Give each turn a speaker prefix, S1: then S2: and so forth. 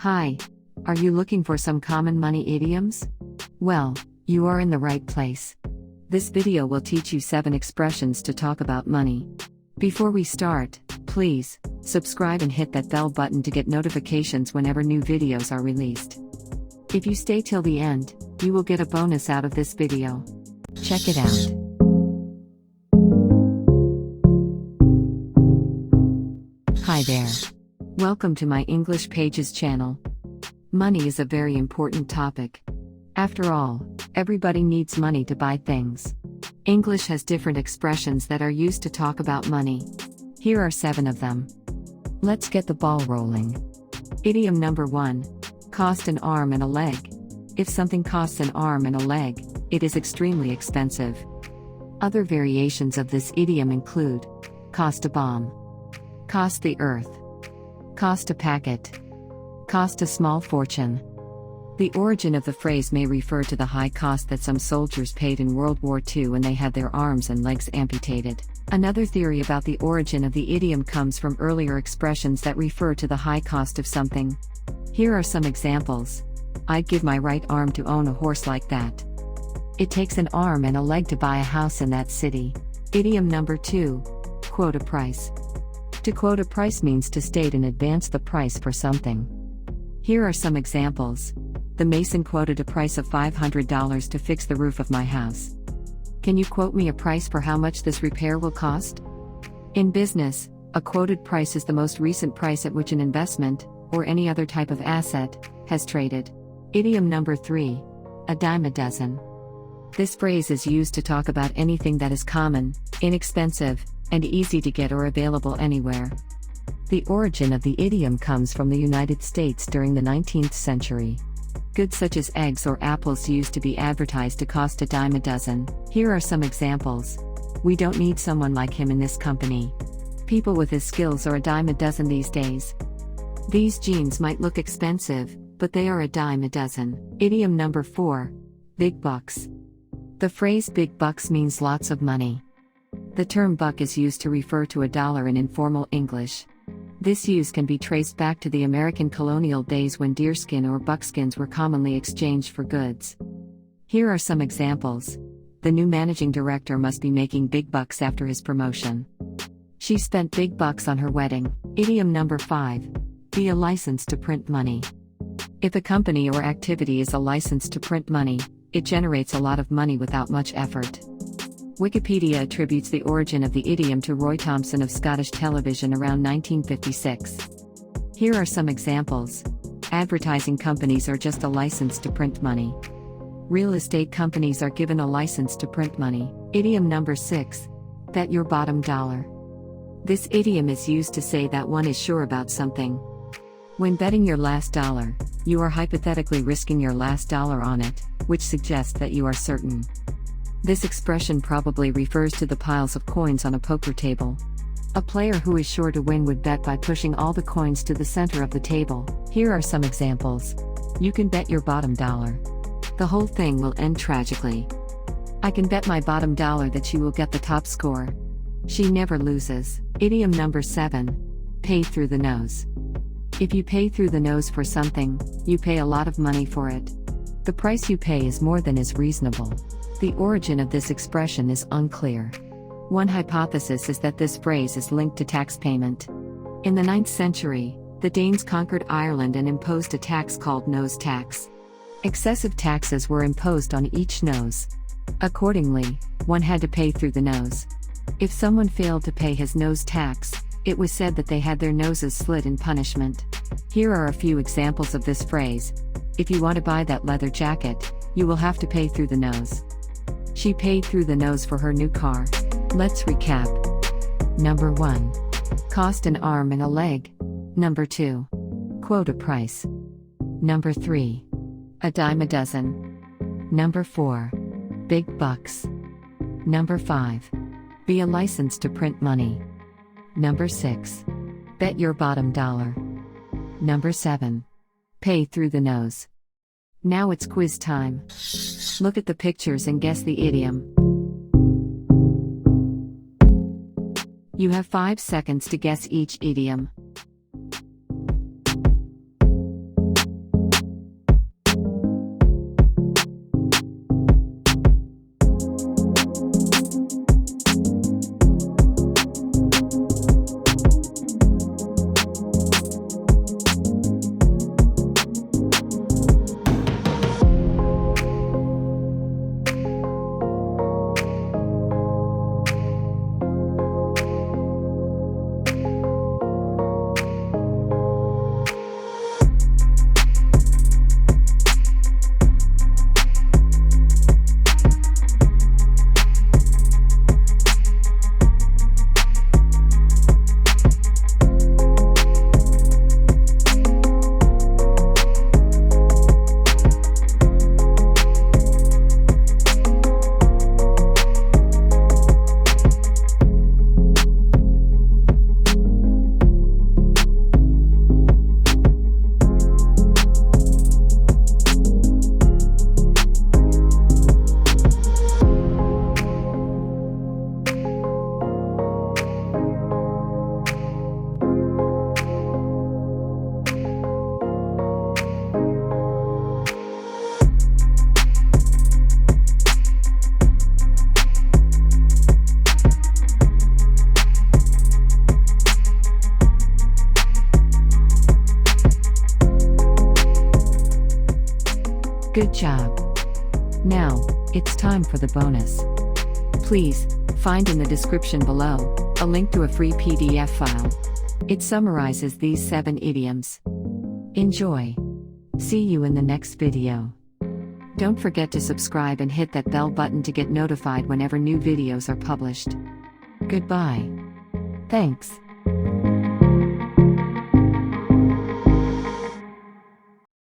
S1: Hi, are you looking for some common money idioms? Well, you are in the right place. This video will teach you 7 expressions to talk about money. Before we start, please subscribe and hit that bell button to get notifications whenever new videos are released. If you stay till the end, you will get a bonus out of this video. Check it out. Hi there. Welcome to my English Pages channel. Money is a very important topic. After all, everybody needs money to buy things. English has different expressions that are used to talk about money. Here are 7 of them. Let's get the ball rolling. Idiom number 1. Cost an arm and a leg. If something costs an arm and a leg, it is extremely expensive. Other variations of this idiom include cost a bomb, cost the earth, cost a packet, cost a small fortune. The origin of the phrase may refer to the high cost that some soldiers paid in World War II when they had their arms and legs amputated. Another theory about the origin of the idiom comes from earlier expressions that refer to the high cost of something. Here are some examples. I'd give my right arm to own a horse like that. It takes an arm and a leg to buy a house in that city. Idiom number 2. Quote a price. To quote a price means to state in advance the price for something. Here are some examples. The mason quoted a price of $500 to fix the roof of my house. Can you quote me a price for how much this repair will cost? In business, a quoted price is the most recent price at which an investment, or any other type of asset, has traded. Idiom number 3. A dime a dozen. This phrase is used to talk about anything that is common, inexpensive, and easy to get or available anywhere. The origin of the idiom comes from the United States during the 19th century. Goods such as eggs or apples used to be advertised to cost a dime a dozen. Here are some examples. We don't need someone like him in this company. People with his skills are a dime a dozen these days. These jeans might look expensive, but they are a dime a dozen. Idiom number 4. Big bucks. The phrase big bucks means lots of money. The term buck is used to refer to a dollar in informal English. This use can be traced back to the American colonial days when deerskin or buckskins were commonly exchanged for goods. Here are some examples. The new managing director must be making big bucks after his promotion. She spent big bucks on her wedding. Idiom number 5. Be a license to print money. If a company or activity is a license to print money, it generates a lot of money without much effort. Wikipedia attributes the origin of the idiom to Roy Thomson of Scottish television around 1956. Here are some examples. Advertising companies are just a license to print money. Real estate companies are given a license to print money. Idiom number 6. Bet your bottom dollar. This idiom is used to say that one is sure about something. When betting your last dollar, you are hypothetically risking your last dollar on it, which suggests that you are certain. This expression probably refers to the piles of coins on a poker table. A player who is sure to win would bet by pushing all the coins to the center of the table. Here are some examples. You can bet your bottom dollar. The whole thing will end tragically. I can bet my bottom dollar that she will get the top score. She never loses. Idiom number 7. Pay through the nose. If you pay through the nose for something, you pay a lot of money for it. The price you pay is more than is reasonable. The origin of this expression is unclear. One hypothesis is that this phrase is linked to tax payment. In the 9th century, the Danes conquered Ireland and imposed a tax called nose tax. Excessive taxes were imposed on each nose. Accordingly, one had to pay through the nose. If someone failed to pay his nose tax, it was said that they had their noses slit in punishment. Here are a few examples of this phrase. If you want to buy that leather jacket, you will have to pay through the nose. She paid through the nose for her new car. Let's recap. Number 1. Cost an arm and a leg. Number 2. Quote a price. Number 3. A dime a dozen. Number 4. Big bucks. Number 5. Be a license to print money. Number 6. Bet your bottom dollar. Number 7. Pay through the nose. Now it's quiz time. Look at the pictures and guess the idiom. You have 5 seconds to guess each idiom. Good job. Now, it's time for the bonus. Please, find in the description below a link to a free PDF file. It summarizes these 7 idioms. Enjoy. See you in the next video. Don't forget to subscribe and hit that bell button to get notified whenever new videos are published. Goodbye. Thanks.